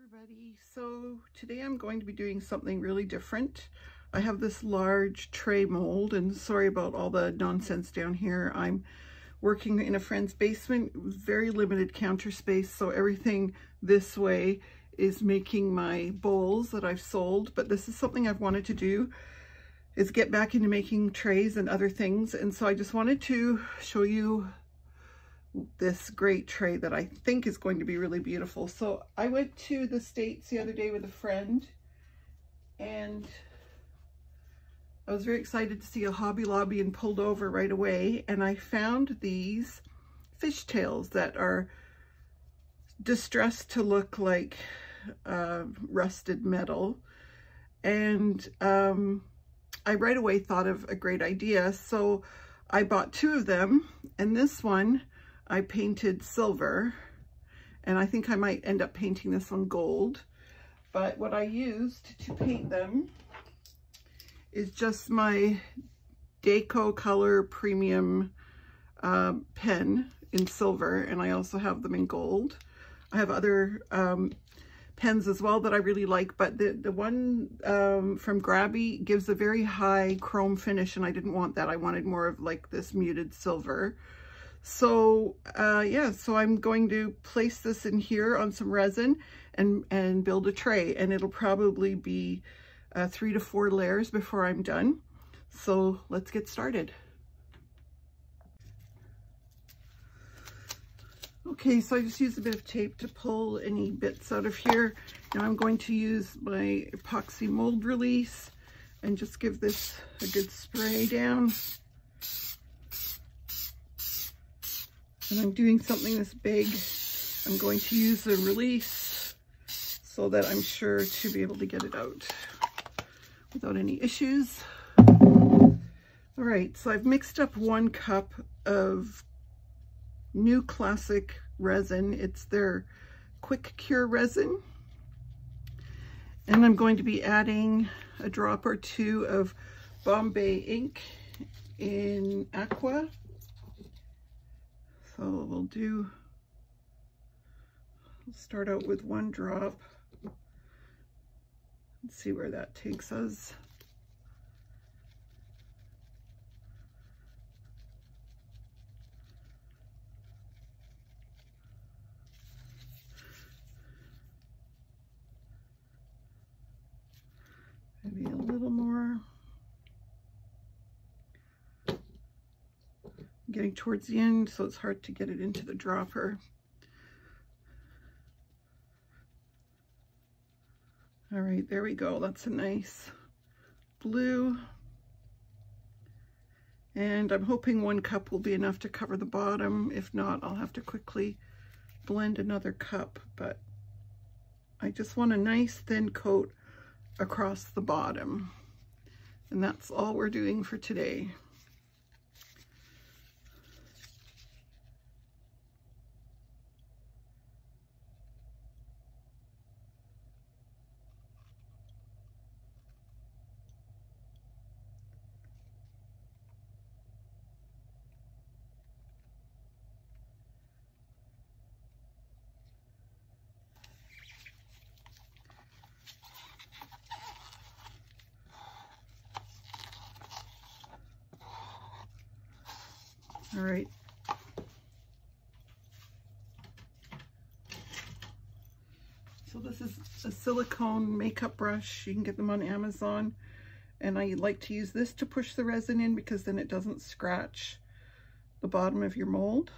everybody. So today I'm going to be doing something really different. I have this large tray mold, and sorry about all the nonsense down here. I'm working in a friend's basement, very limited counter space, so everything this way is making my bowls that I've sold. But this is something I've wanted to do, is get back into making trays and other things. And so I just wanted to show you this great tray that I think is going to be really beautiful. So I went to the States the other day with a friend, and I was very excited to see a Hobby Lobby and pulled over right away, and I found these fishtails that are distressed to look like rusted metal. And I right away thought of a great idea, so I bought two of them, and this one I painted silver, and I think I might end up painting this one gold. But what I used to paint them is just my Deco Color Premium pen in silver, and I also have them in gold. I have other pens as well that I really like, but the one from Grabby gives a very high chrome finish, and I didn't want that. I wanted more of like this muted silver. So yeah, so I'm going to place this in here on some resin and build a tray, and it'll probably be 3 to 4 layers before I'm done. So let's get started. Okay, so I just used a bit of tape to pull any bits out of here. Now I'm going to use my epoxy mold release and just give this a good spray down. And I'm doing something this big. I'm going to use a release so that I'm sure to be able to get it out without any issues. All right, so I've mixed up 1 cup of New Classic resin. It's their quick cure resin. And I'm going to be adding a drop or 2 of Bombay ink in aqua. So we'll start out with 1 drop. Let's see where that takes us. Maybe a little more. Getting towards the end, so it's hard to get it into the dropper. All right, there we go. That's a nice blue. And I'm hoping 1 cup will be enough to cover the bottom. If not, I'll have to quickly blend another cup, but I just want a nice thin coat across the bottom. And that's all we're doing for today. All right. So this is a silicone makeup brush. You can get them on Amazon. And I like to use this to push the resin in because then it doesn't scratch the bottom of your mold.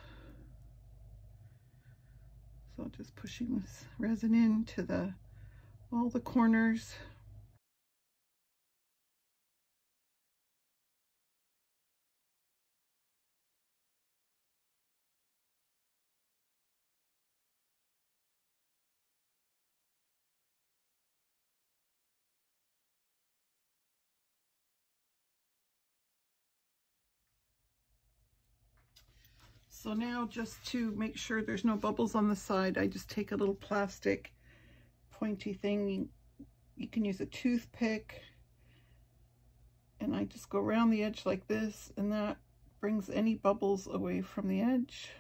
So just pushing this resin into all the corners. So now, just to make sure there's no bubbles on the side, I just take a little plastic pointy thing. You can use a toothpick, and I just go around the edge like this, and that brings any bubbles away from the edge.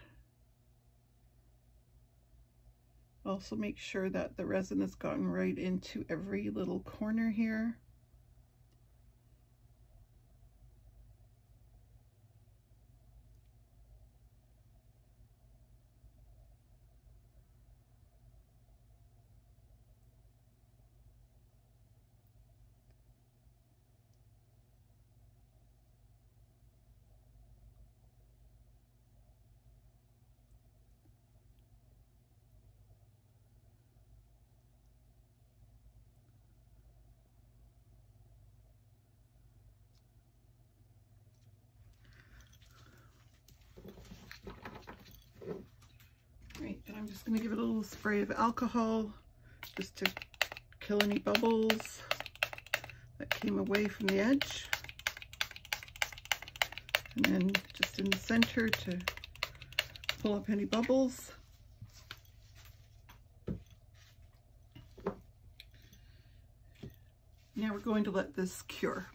Also make sure that the resin has gotten right into every little corner here. Right, then I'm just going to give it a little spray of alcohol just to kill any bubbles that came away from the edge. And then just in the center to pull up any bubbles. Now we're going to let this cure.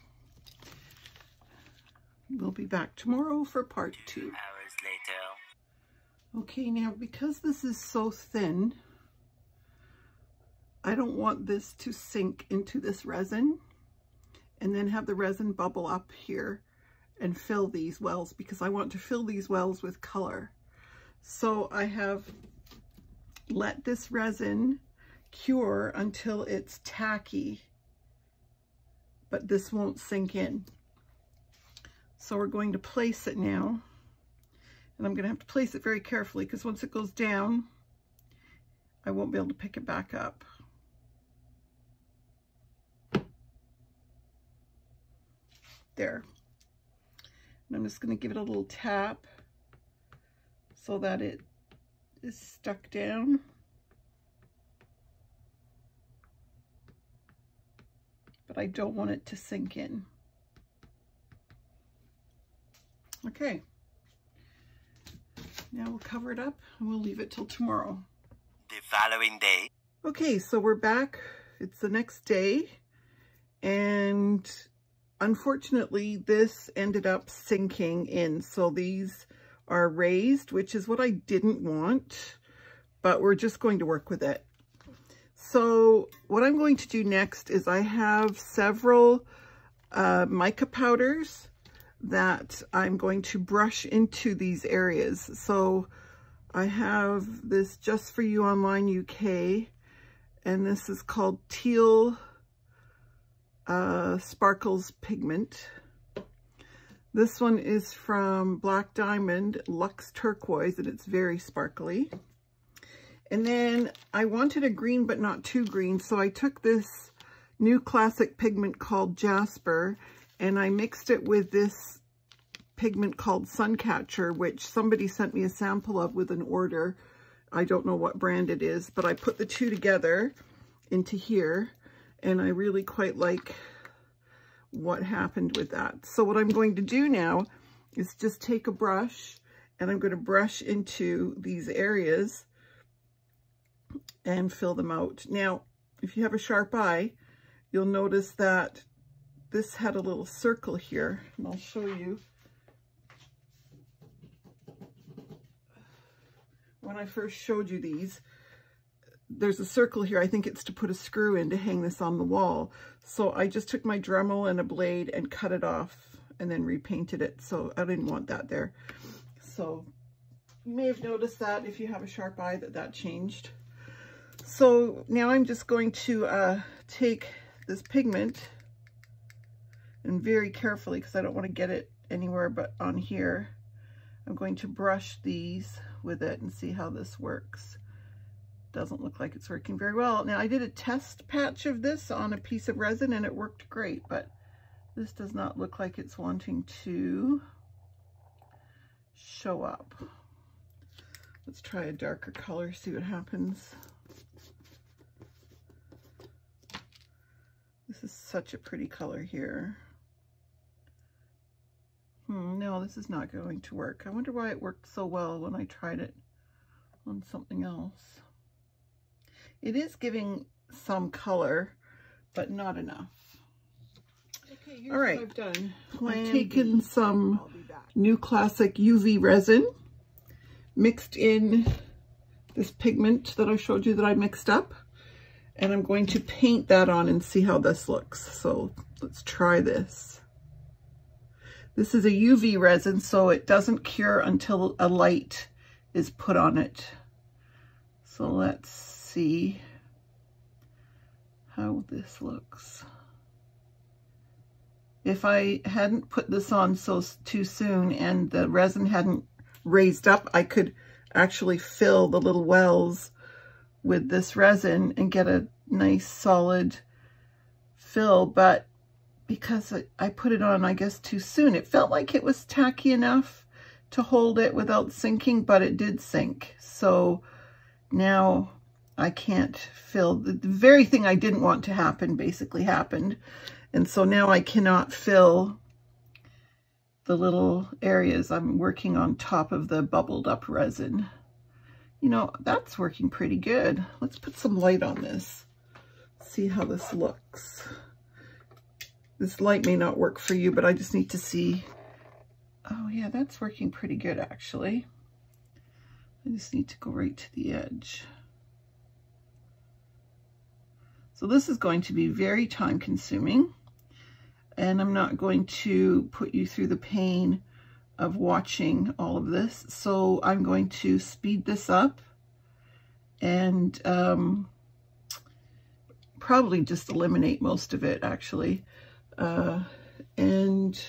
We'll be back tomorrow for part 2. 2 hours later. Okay, now because this is so thin, I don't want this to sink into this resin and then have the resin bubble up here and fill these wells, because I want to fill these wells with color. So I have let this resin cure until it's tacky, but this won't sink in. So we're going to place it now. And I'm going to have to place it very carefully because once it goes down, I won't be able to pick it back up. There. And I'm just going to give it a little tap so that it is stuck down. But I don't want it to sink in. Okay. Now we'll cover it up and we'll leave it till tomorrow. The following day. Okay, so we're back. It's the next day. And unfortunately, this ended up sinking in. So these are raised, which is what I didn't want, but we're just going to work with it. So what I'm going to do next is I have several mica powders that I'm going to brush into these areas. So I have this Just For You Online UK, and this is called Teal Sparkles Pigment. This one is from Black Diamond Luxe Turquoise, and it's very sparkly. And then I wanted a green but not too green, so I took this new classic pigment called Jasper, and I mixed it with this pigment called Suncatcher, which somebody sent me a sample of with an order. I don't know what brand it is, but I put the two together into here, and I really quite like what happened with that. So what I'm going to do now is just take a brush, and I'm going to brush into these areas and fill them out. Now, if you have a sharp eye, you'll notice that this had a little circle here, and I'll show you. When I first showed you these, there's a circle here. I think it's to put a screw in to hang this on the wall. So I just took my Dremel and a blade and cut it off and then repainted it. So I didn't want that there. So you may have noticed that if you have a sharp eye that changed. So now I'm just going to take this pigment and very carefully, because I don't want to get it anywhere but on here, I'm going to brush these with it and see how this works. Doesn't look like it's working very well. Now I did a test patch of this on a piece of resin and it worked great, but this does not look like it's wanting to show up. Let's try a darker color, see what happens. This is such a pretty color here. No, this is not going to work. I wonder why it worked so well when I tried it on something else. It is giving some color, but not enough. Okay, here's all right, what I've done. I've taken some new classic UV resin, mixed in this pigment that I showed you that I mixed up. And I'm going to paint that on and see how this looks. So let's try this. This is a UV resin, so it doesn't cure until a light is put on it. So let's see how this looks. If I hadn't put this on too soon and the resin hadn't raised up, I could actually fill the little wells with this resin and get a nice solid fill, but because I put it on, I guess, too soon, it felt like it was tacky enough to hold it without sinking, but it did sink. So now I can't fill. The very thing I didn't want to happen basically happened. And so now I cannot fill the little areas I'm working on top of the bubbled up resin. You know, that's working pretty good. Let's put some light on this. See how this looks. This light may not work for you, but I just need to see. Oh yeah, that's working pretty good actually. I just need to go right to the edge. So this is going to be very time consuming, and I'm not going to put you through the pain of watching all of this. So I'm going to speed this up and probably just eliminate most of it actually. And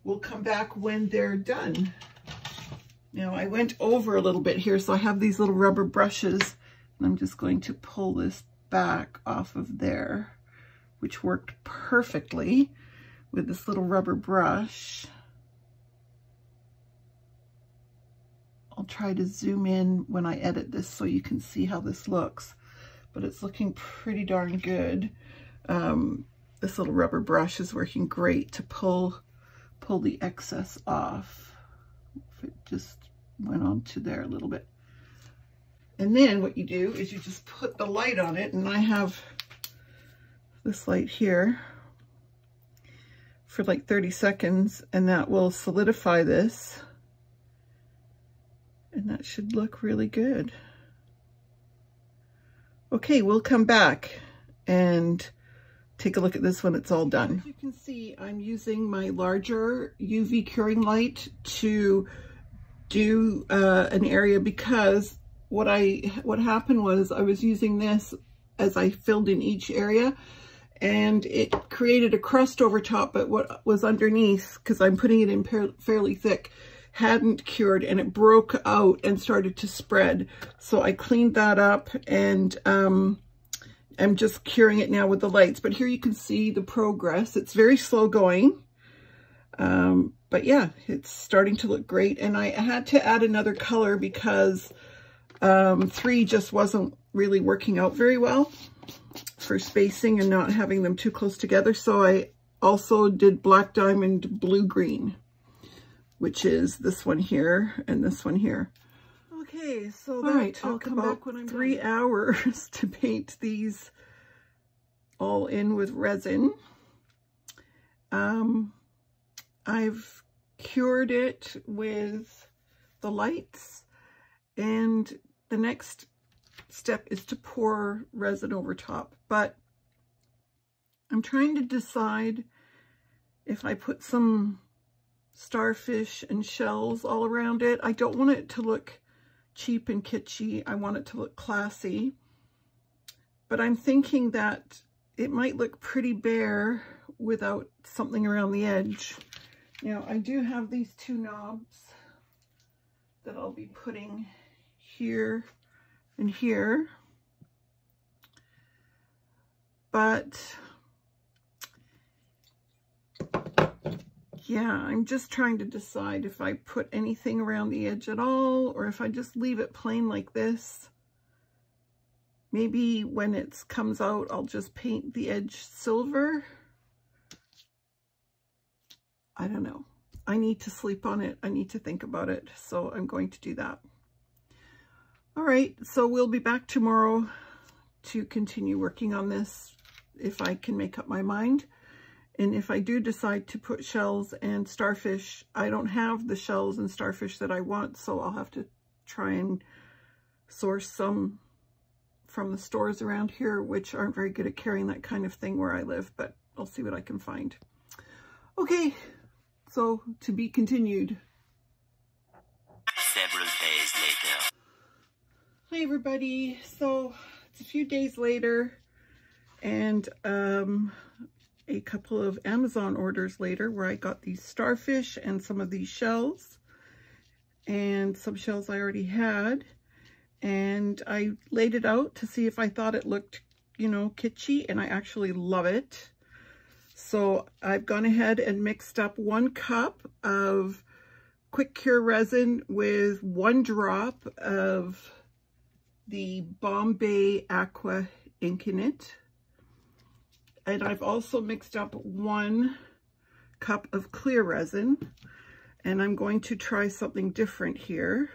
we'll come back when they're done. Now I went over a little bit here, so I have these little rubber brushes, and I'm just going to pull this back off of there, which worked perfectly with this little rubber brush. I'll try to zoom in when I edit this so you can see how this looks, but it's looking pretty darn good. This little rubber brush is working great to pull the excess off. If it just went onto there a little bit. And then what you do is you just put the light on it, and I have this light here for like 30 seconds, and that will solidify this. And that should look really good. Okay, we'll come back and take a look at this when it's all done. As you can see, I'm using my larger UV curing light to do an area, because what happened was I was using this as I filled in each area, and it created a crust over top, but what was underneath, because I'm putting it in fairly thick, hadn't cured, and it broke out and started to spread. So I cleaned that up, and I'm just curing it now with the lights. But here you can see the progress. It's very slow going, but yeah, it's starting to look great. And I had to add another color because 3 just wasn't really working out very well for spacing and not having them too close together. So I also did Black Diamond Blue Green, which is this one here and this one here. Okay, so that took about 3 hours to paint these all in with resin. I've cured it with the lights, and the next step is to pour resin over top. But I'm trying to decide if I put some starfish and shells all around it. I don't want it to look cheap and kitschy. I want it to look classy. But I'm thinking that it might look pretty bare without something around the edge. Now, I do have these 2 knobs that I'll be putting here and here. But yeah, I'm just trying to decide if I put anything around the edge at all, or if I just leave it plain like this. Maybe when it comes out, I'll just paint the edge silver. I don't know. I need to sleep on it. I need to think about it. So I'm going to do that. All right, so we'll be back tomorrow to continue working on this if I can make up my mind. And if I do decide to put shells and starfish, I don't have the shells and starfish that I want, so I'll have to try and source some from the stores around here, which aren't very good at carrying that kind of thing where I live, but I'll see what I can find. Okay, so to be continued. Several days later. Hi everybody, so it's a few days later and a couple of Amazon orders later where I got these starfish and some of these shells, and some shells I already had, and I laid it out to see if I thought it looked, you know, kitschy, and I actually love it. So I've gone ahead and mixed up 1 cup of quick cure resin with 1 drop of the Bombay Aqua ink in it. And I've also mixed up 1 cup of clear resin, and I'm going to try something different here.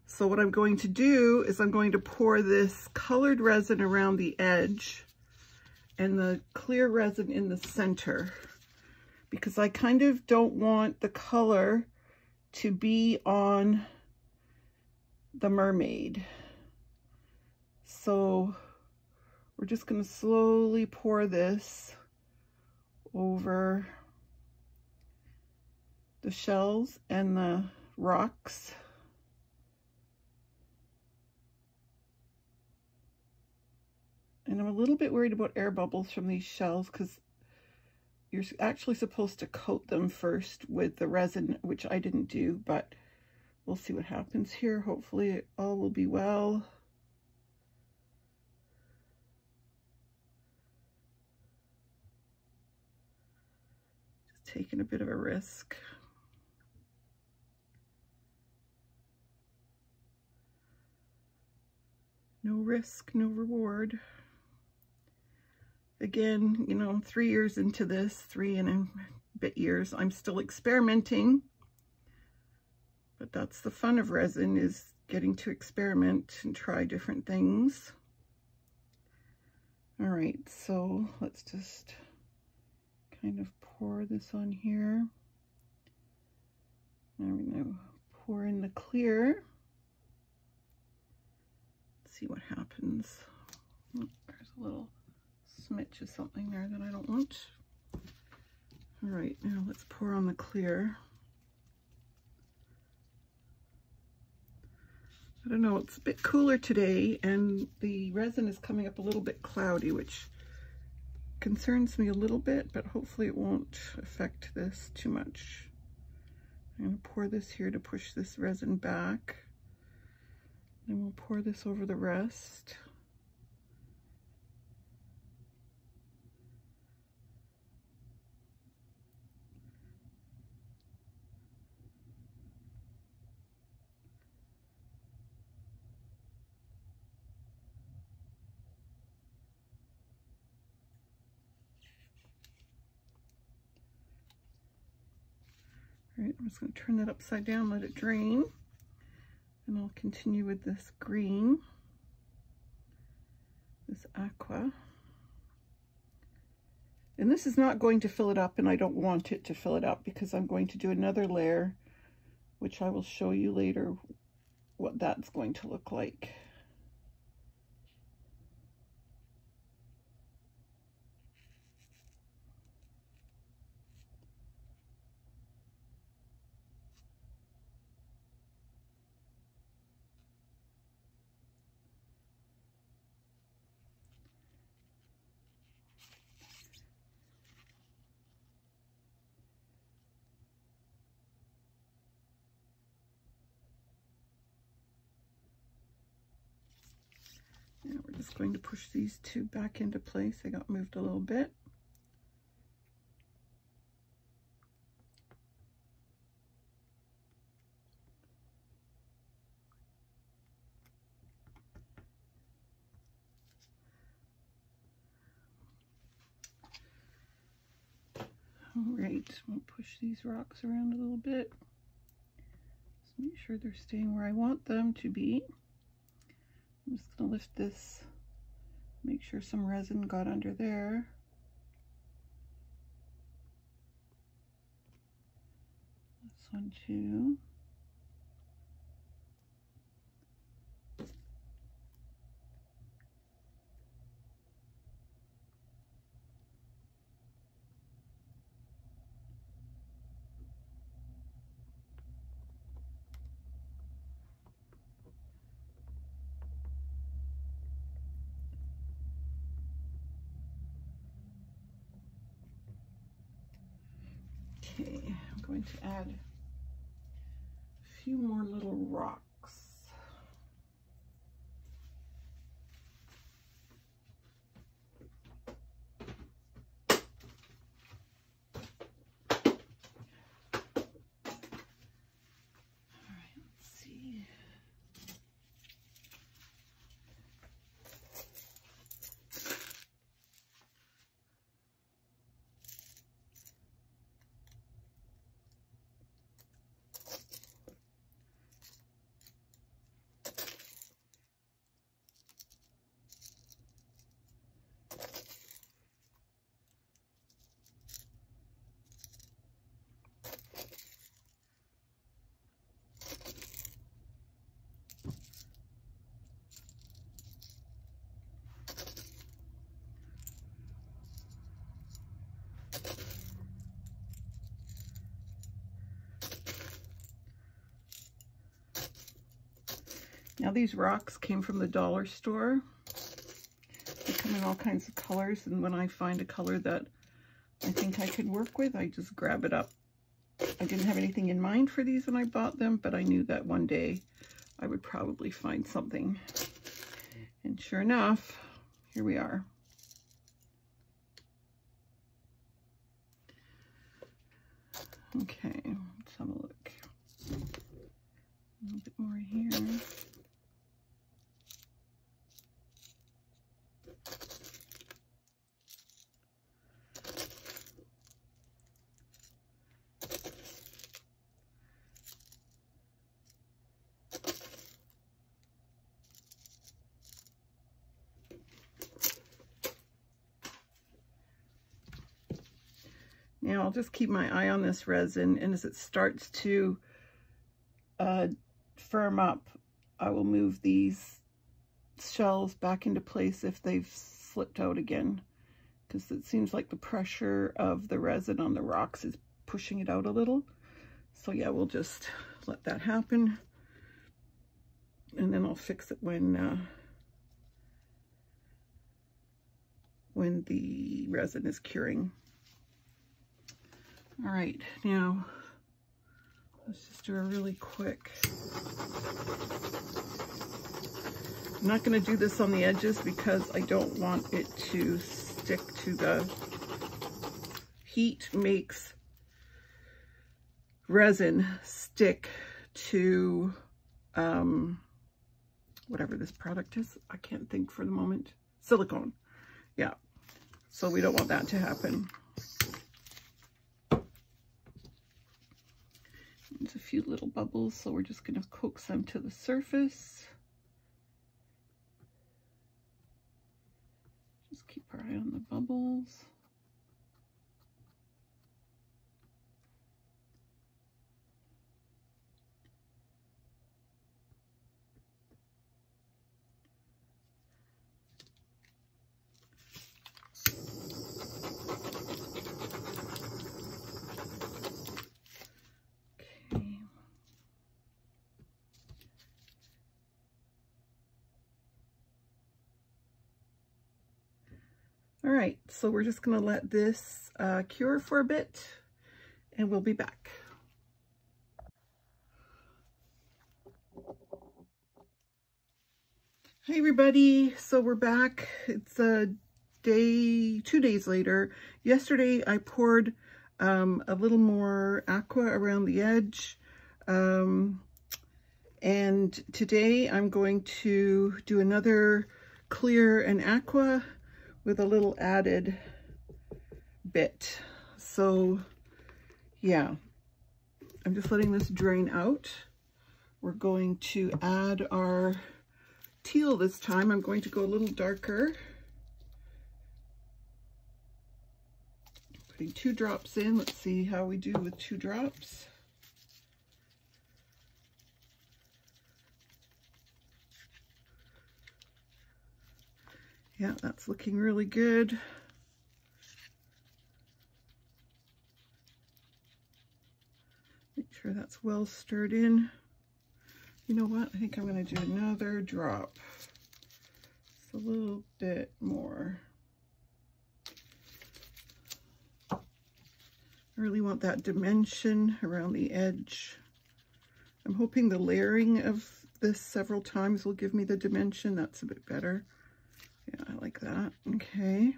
So what I'm going to do is I'm going to pour this colored resin around the edge and the clear resin in the center, because I kind of don't want the color to be on the mermaid. So we're just going to slowly pour this over the shells and the rocks. And I'm a little bit worried about air bubbles from these shells, because you're actually supposed to coat them first with the resin, which I didn't do, but we'll see what happens here. Hopefully all will be well. Just taking a bit of a risk. No risk, no reward. Again, you know, 3 years into this, 3 and a bit years, I'm still experimenting. But that's the fun of resin, is getting to experiment and try different things. All right, so let's just kind of pour this on here. Now we're going to pour in the clear. Let's see what happens. Oh, there's a little smidge of something there that I don't want. All right, now let's pour on the clear. I don't know, it's a bit cooler today and the resin is coming up a little bit cloudy, which concerns me a little bit, but hopefully it won't affect this too much. I'm going to pour this here to push this resin back. Then we'll pour this over the rest. All right, I'm just going to turn that upside down, let it drain, and I'll continue with this green, this aqua. And this is not going to fill it up, and I don't want it to fill it up, because I'm going to do another layer, which I will show you later what that's going to look like. Now we're just going to push these 2 back into place. They got moved a little bit. All right, we'll push these rocks around a little bit. Just make sure they're staying where I want them to be. I'm just going to lift this, make sure some resin got under there. This one too. Okay, I'm going to add a few more little rocks. Now these rocks came from the dollar store. They come in all kinds of colors, and when I find a color that I think I could work with, I just grab it up. I didn't have anything in mind for these when I bought them, but I knew that one day I would probably find something. And sure enough, here we are. Okay, let's have a look. A little bit more here. Now I'll just keep my eye on this resin, and as it starts to firm up, I will move these shells back into place if they've slipped out again, because it seems like the pressure of the resin on the rocks is pushing it out a little. So yeah, we'll just let that happen, and then I'll fix it when the resin is curing. All right, now let's just do a really quick. I'm not going to do this on the edges because I don't want it to stick to the heat. Makes resin stick to whatever this product is. I can't think for the moment. Silicone. Yeah. So we don't want that to happen. There's a few little bubbles, so we're just going to coax them to the surface. Just keep our eye on the bubbles. All right, so we're just going to let this cure for a bit, and we'll be back. Hey everybody, so we're back. It's 2 days later. Yesterday I poured a little more aqua around the edge, and today I'm going to do another clear and aqua with a little added bit. So yeah, I'm just letting this drain out. We're going to add our teal this time. I'm going to go a little darker. Putting 2 drops in. Let's see how we do with 2 drops. Yeah, that's looking really good. Make sure that's well stirred in. You know what? I think I'm going to do another drop. Just a little bit more. All really want that dimension around the edge. I'm hoping the layering of this several times will give me the dimension. That's a bit better. Yeah, I like that. Okay.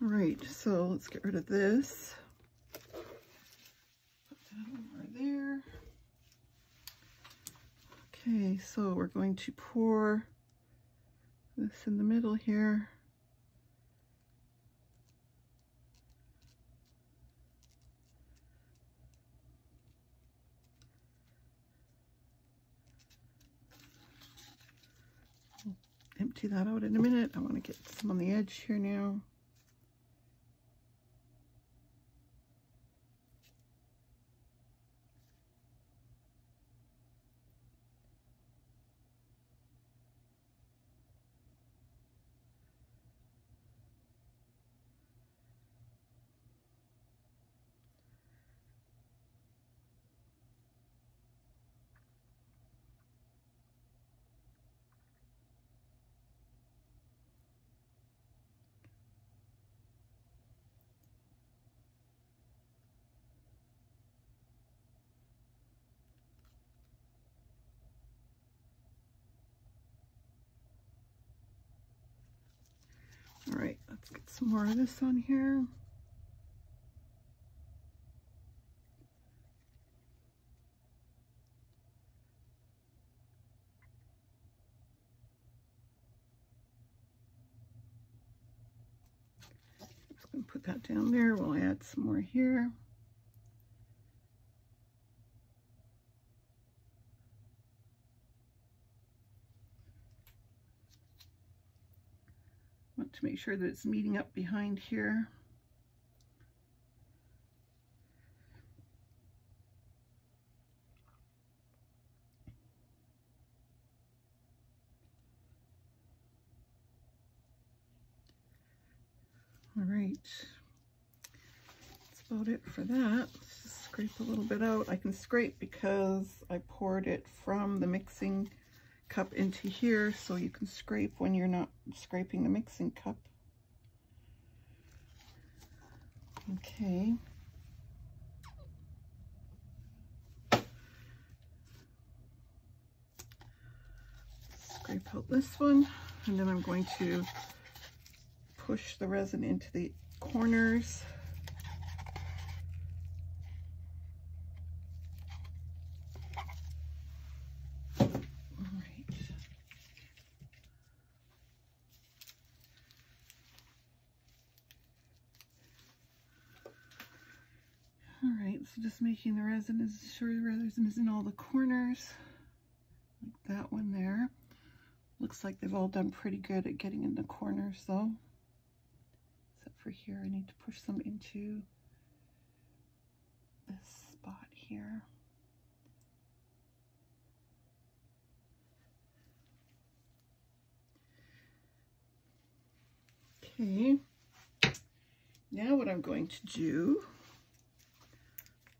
All right, so let's get rid of this. Put that over there. Okay, so we're going to pour this in the middle here. I'll empty that out in a minute. I want to get some on the edge here now. All right, let's get some more of this on here. Just gonna put that down there. We'll add some more here. Want to make sure that it's meeting up behind here. All right, that's about it for that. Let's just scrape a little bit out. I can scrape because I poured it from the mixing cup into here, so you can scrape when you're not scraping the mixing cup. Okay. Scrape out this one, and then I'm going to push the resin into the corners. So just making the resin as sure the resin is in all the corners, like that one there. Looks like they've all done pretty good at getting in the corners though. Except for here, I need to push some into this spot here. Okay, now what I'm going to do,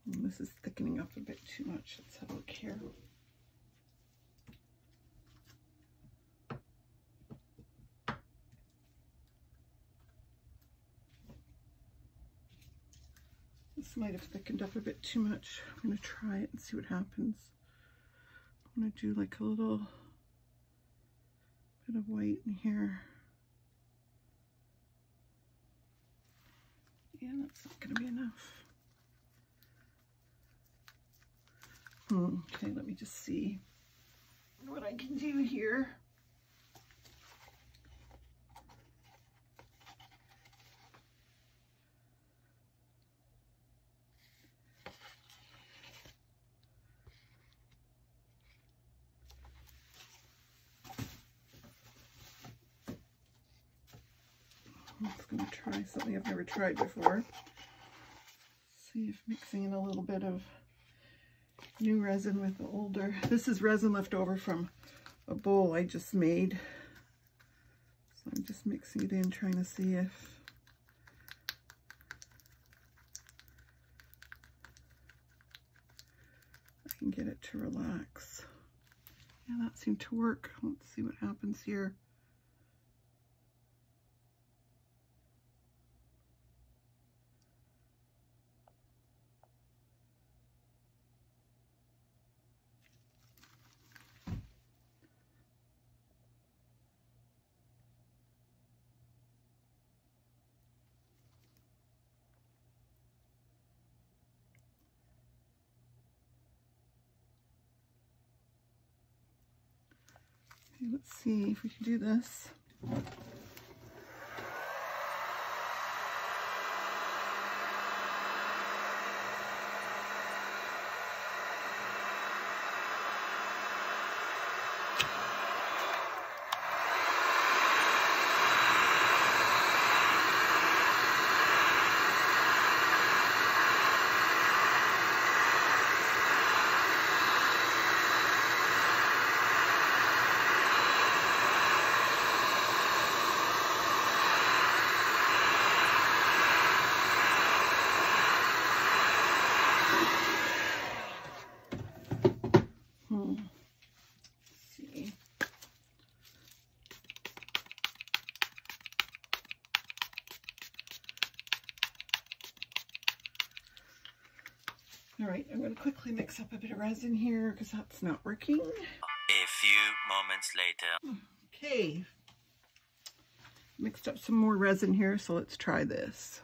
this is thickening up a bit too much. Let's have a look here. This might have thickened up a bit too much. I'm going to try it and see what happens. I'm going to do like a little bit of white in here. Yeah, that's not going to be enough. Okay, let me just see what I can do here. I'm just going to try something I've never tried before. See if mixing in a little bit of new resin with the older. This is resin left over from a bowl I just made. So I'm just mixing it in, trying to see if I can get it to relax. Yeah, that seemed to work. Let's see what happens here. Okay, let's see if we can do this. All right, I'm going to quickly mix up a bit of resin here because that's not working. A few moments later. Okay, mixed up some more resin here, so let's try this.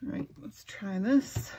All right, let's try this.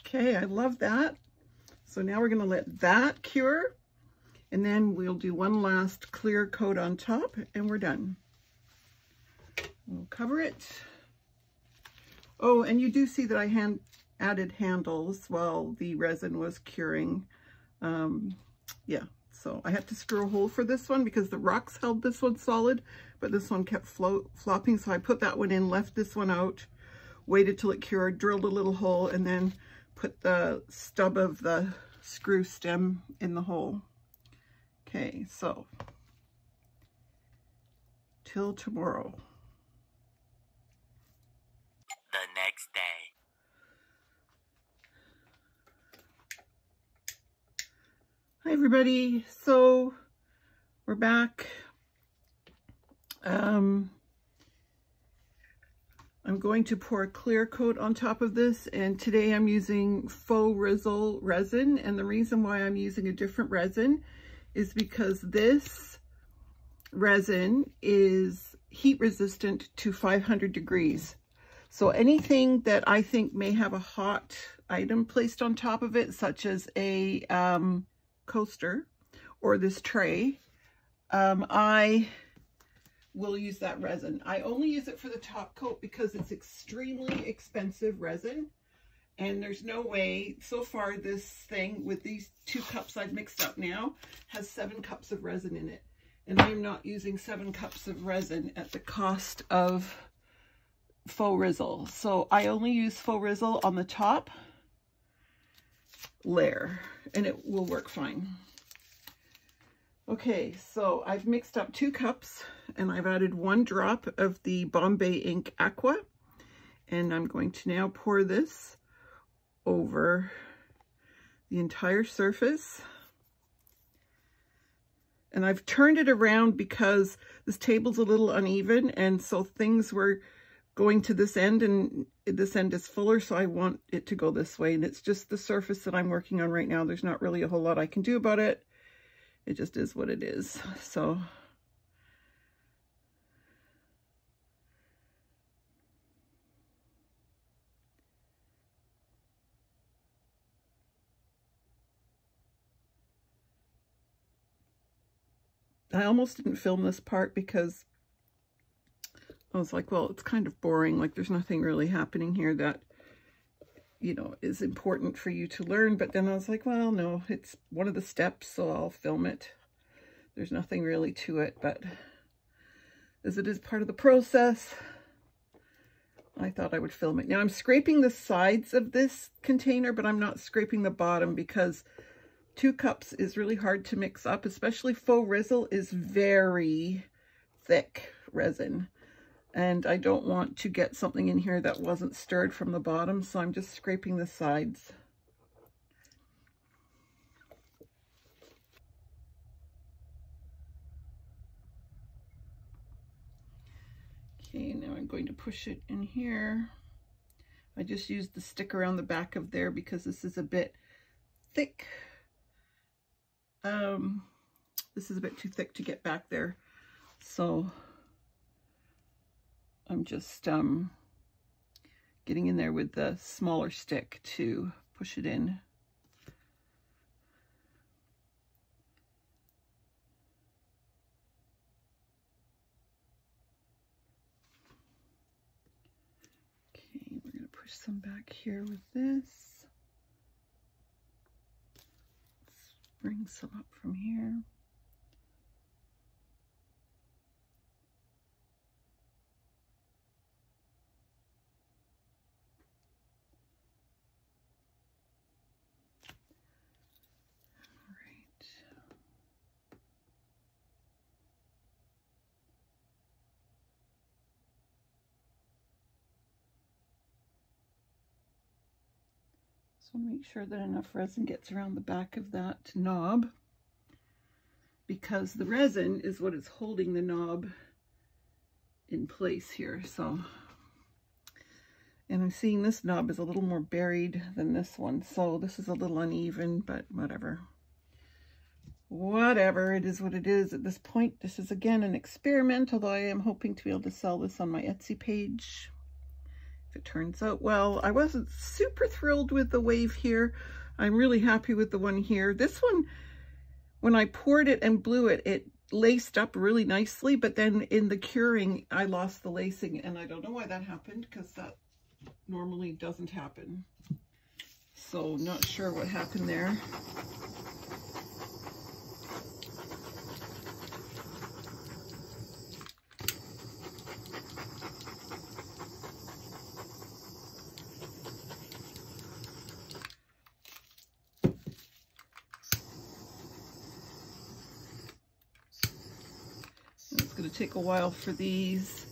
Okay, I love that. So now we're going to let that cure, and then we'll do one last clear coat on top and we're done. We'll cover it. Oh, and you do see that I added handles while the resin was curing. Yeah, so I had to screw a hole for this one because the rocks held this one solid, but this one kept flopping. So I put that one in, left this one out, waited till it cured, drilled a little hole, and then put the stub of the screw stem in the hole. Okay, so till tomorrow. The next day. Hi everybody, so we're back. I'm going to pour a clear coat on top of this, and today I'm using Faux Rizzle resin, and the reason why I'm using a different resin is because this resin is heat resistant to 500 degrees. So anything that I think may have a hot item placed on top of it, such as a coaster or this tray, I will use that resin. I only use it for the top coat because it's extremely expensive resin, and there's no way, so far this thing with these 2 cups I've mixed up now has 7 cups of resin in it, and I'm not using 7 cups of resin at the cost of Faux Rizzle. So I only use Faux Rizzle on the top layer and it will work fine. Okay, so I've mixed up 2 cups and I've added 1 drop of the Bombay Ink Aqua, and I'm going to now pour this over the entire surface. And I've turned it around because this table's a little uneven, and so things were going to this end and this end is fuller, so I want it to go this way, and it's just the surface that I'm working on right now. There's not really a whole lot I can do about it. It just is what it is. So I almost didn't film this part because I was like, well, it's kind of boring. Like, there's nothing really happening here that, you know, is important for you to learn. But then I was like, well, no, it's one of the steps, so I'll film it. There's nothing really to it, but as it is part of the process, I thought I would film it. Now I'm scraping the sides of this container, but I'm not scraping the bottom because 2 cups is really hard to mix up, especially Faux Rizzle is very thick resin. And I don't want to get something in here that wasn't stirred from the bottom, so I'm just scraping the sides. Okay, now I'm going to push it in here. I just used the stick around the back of there because this is a bit thick. This is a bit too thick to get back there, so I'm just getting in there with the smaller stick to push it in. Okay, we're going to push some back here with this. Let's bring some up from here. So make sure that enough resin gets around the back of that knob, because the resin is what is holding the knob in place here. So, and I'm seeing this knob is a little more buried than this one, so this is a little uneven, but whatever. Whatever, it is what it is at this point. This is again an experiment, although I am hoping to be able to sell this on my Etsy page. It turns out well. I wasn't super thrilled with the wave here. I'm really happy with the one here. This one, when I poured it and blew it, it laced up really nicely, but then in the curing, I lost the lacing, and I don't know why that happened, because that normally doesn't happen. So not sure what happened there. take a while for these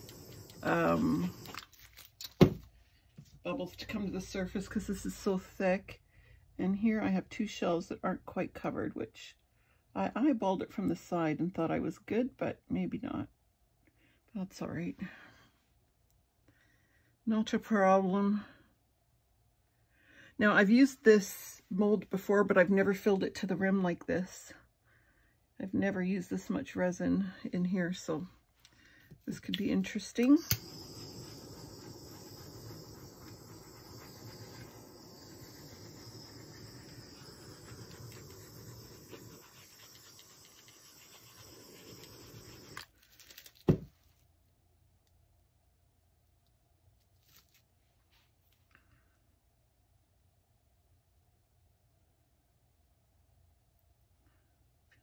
bubbles to come to the surface because this is so thick. And here I have two shells that aren't quite covered, which I eyeballed it from the side and thought I was good, but maybe not. That's all right. Not a problem. Now, I've used this mold before, but I've never filled it to the rim like this. I've never used this much resin in here, so this could be interesting.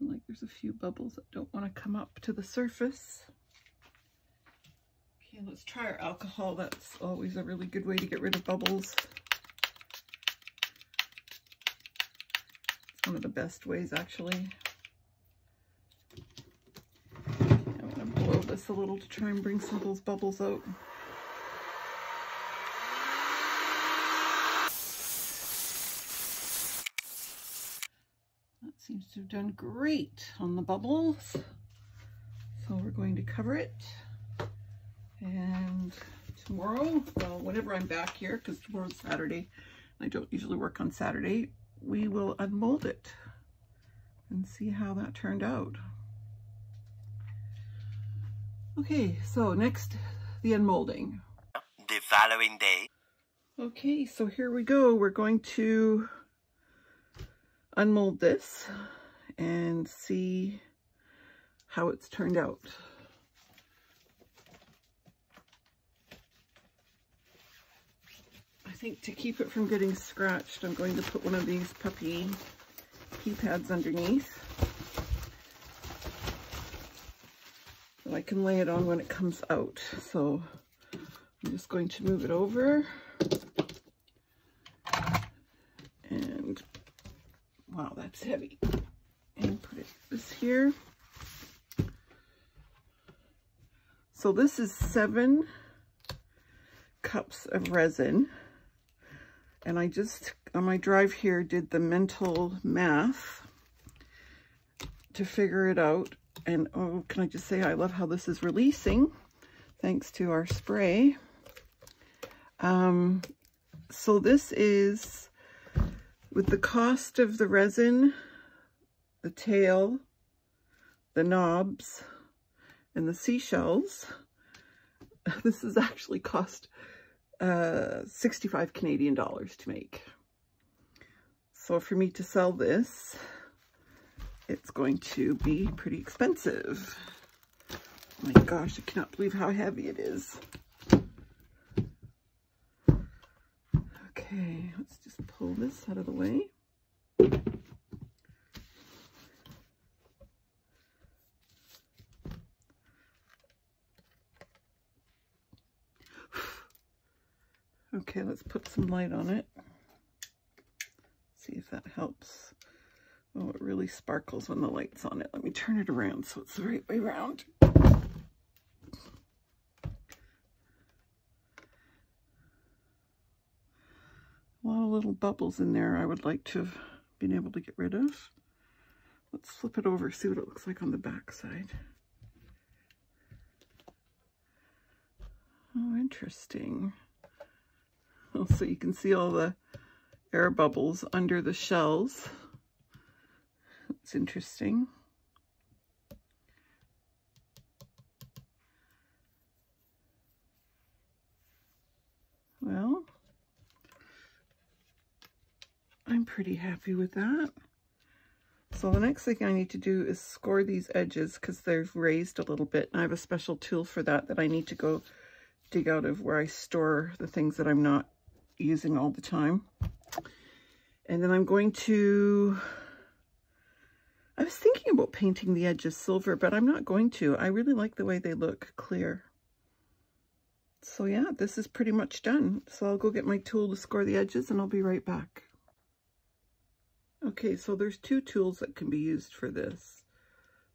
Like there's a few bubbles that don't want to come up to the surface. Okay, let's try our alcohol. That's always a really good way to get rid of bubbles. It's one of the best ways, actually. Okay, I'm going to blow this a little to try and bring some of those bubbles out. Seems to have done great on the bubbles. So we're going to cover it. And tomorrow, well, whenever I'm back here, because tomorrow's Saturday, I don't usually work on Saturday, we will unmold it and see how that turned out. Okay, so next, the unmolding. The following day. Okay, so here we go. We're going to unmold this and see how it's turned out. I think to keep it from getting scratched, I'm going to put one of these puppy pea pads underneath so I can lay it on when it comes out. So I'm just going to move it over. And wow, that's heavy. And put this here. So this is 7 cups of resin. And I just, on my drive here, did the mental math to figure it out. And oh, can I just say, I love how this is releasing, thanks to our spray. So this is, with the cost of the resin, the tail, the knobs, and the seashells, this has actually cost 65 Canadian dollars to make. So for me to sell this, it's going to be pretty expensive. Oh my gosh, I cannot believe how heavy it is. Okay, let's just pull this out of the way. Okay, let's put some light on it. See if that helps. Oh, it really sparkles when the light's on it. Let me turn it around so it's the right way around. A lot of little bubbles in there I would like to have been able to get rid of. Let's flip it over, see what it looks like on the back side. Oh, interesting. Oh, so you can see all the air bubbles under the shells. That's interesting. Well, I'm pretty happy with that. So the next thing I need to do is score these edges because they've raised a little bit. And I have a special tool for that I need to go dig out of where I store the things that I'm not using all the time. And then I'm going to, I was thinking about painting the edges silver, but I'm not going to. I really like the way they look clear. So yeah, this is pretty much done. So I'll go get my tool to score the edges and I'll be right back. Okay, so there's 2 tools that can be used for this.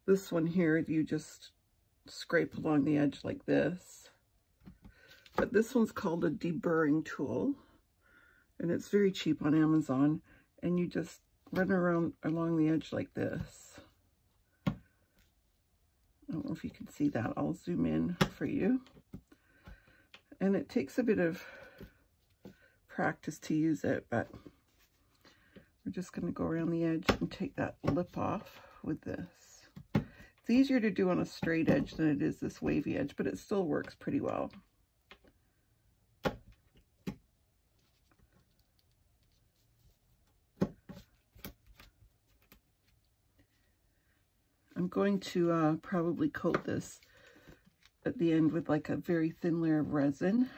This one here, you just scrape along the edge like this. But this one's called a deburring tool, and it's very cheap on Amazon, and you just run around along the edge like this. I don't know if you can see that. I'll zoom in for you. And it takes a bit of practice to use it, but we're just going to go around the edge and take that lip off with this. It's easier to do on a straight edge than it is this wavy edge, but it still works pretty well. I'm going to probably coat this at the end with like a very thin layer of resin.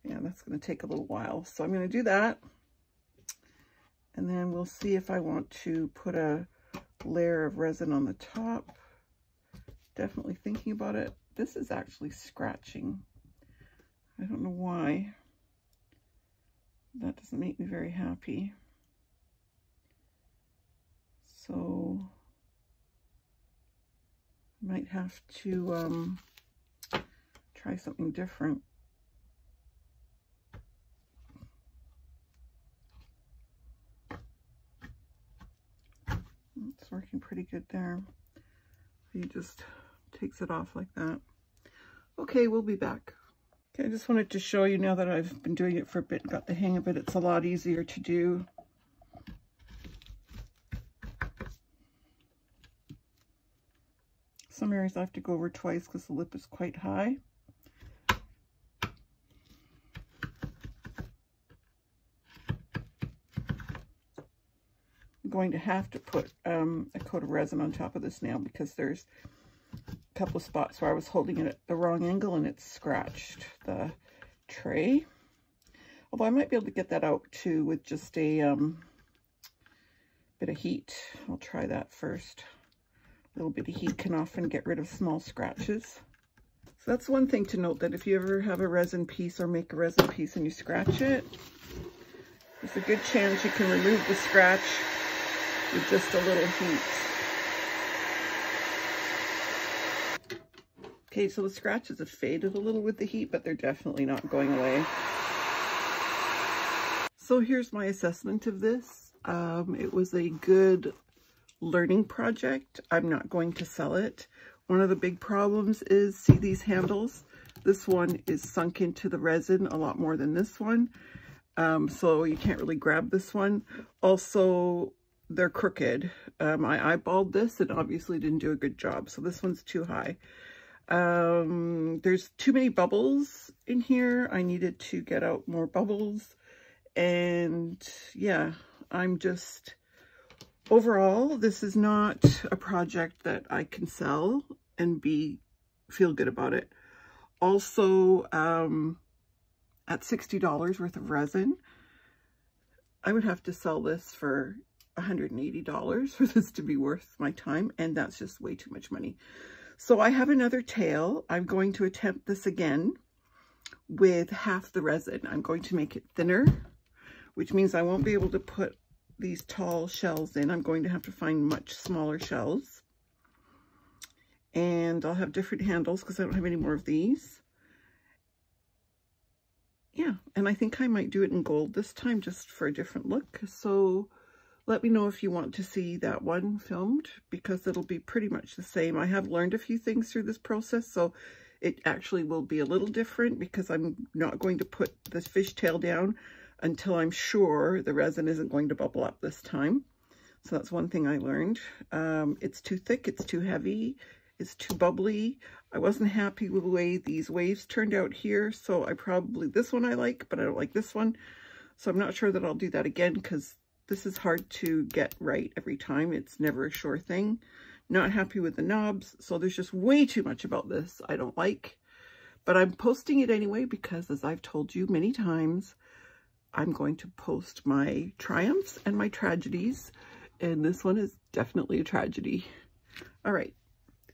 Yeah, that's going to take a little while. So I'm going to do that. And then we'll see if I want to put a layer of resin on the top. Definitely thinking about it. This is actually scratching. I don't know why. That doesn't make me very happy. So I might have to try something different. It's working pretty good there. He just takes it off like that. Okay, we'll be back. Okay, I just wanted to show you, now that I've been doing it for a bit and got the hang of it, it's a lot easier to do. Some areas I have to go over twice because the lip is quite high. I'm going to have to put a coat of resin on top of this now because there's a couple of spots where I was holding it at the wrong angle and it scratched the tray. Although I might be able to get that out too with just a bit of heat. I'll try that first. A little bit of heat can often get rid of small scratches. So that's one thing to note, that if you ever have a resin piece or make a resin piece and you scratch it, there's a good chance you can remove the scratch with just a little heat. Okay, so the scratches have faded a little with the heat, but they're definitely not going away. So here's my assessment of this. It was a good learning project. I'm not going to sell it. One of the big problems is, see these handles? This one is sunk into the resin a lot more than this one. So you can't really grab this one. Also, they're crooked. I eyeballed this and obviously didn't do a good job. So this one's too high. There's too many bubbles in here. I needed to get out more bubbles. And yeah, I'm just... Overall, this is not a project that I can sell and feel good about it. Also, at $60 worth of resin, I would have to sell this for $180 for this to be worth my time, and that's just way too much money. So I have another tail. I'm going to attempt this again with half the resin. I'm going to make it thinner, which means I won't be able to put these tall shells in. I'm going to have to find much smaller shells. And I'll have different handles because I don't have any more of these. Yeah, and I think I might do it in gold this time just for a different look. So let me know if you want to see that one filmed, because it'll be pretty much the same. I have learned a few things through this process, so it actually will be a little different because I'm not going to put the fishtail down until I'm sure the resin isn't going to bubble up this time. So that's one thing I learned. It's too thick, it's too heavy, it's too bubbly. I wasn't happy with the way these waves turned out here, so this one I like, but I don't like this one. So I'm not sure that I'll do that again because this is hard to get right every time. It's never a sure thing. Not happy with the knobs, so there's just way too much about this I don't like. But I'm posting it anyway because, as I've told you many times, I'm going to post my triumphs and my tragedies, and this one is definitely a tragedy. All right.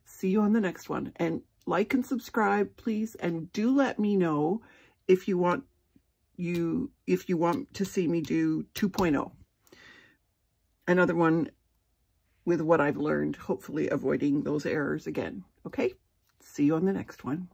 See you on the next one. And like and subscribe, please. And do let me know if you want to see me do 2.0. Another one with what I've learned, hopefully avoiding those errors again. Okay? See you on the next one.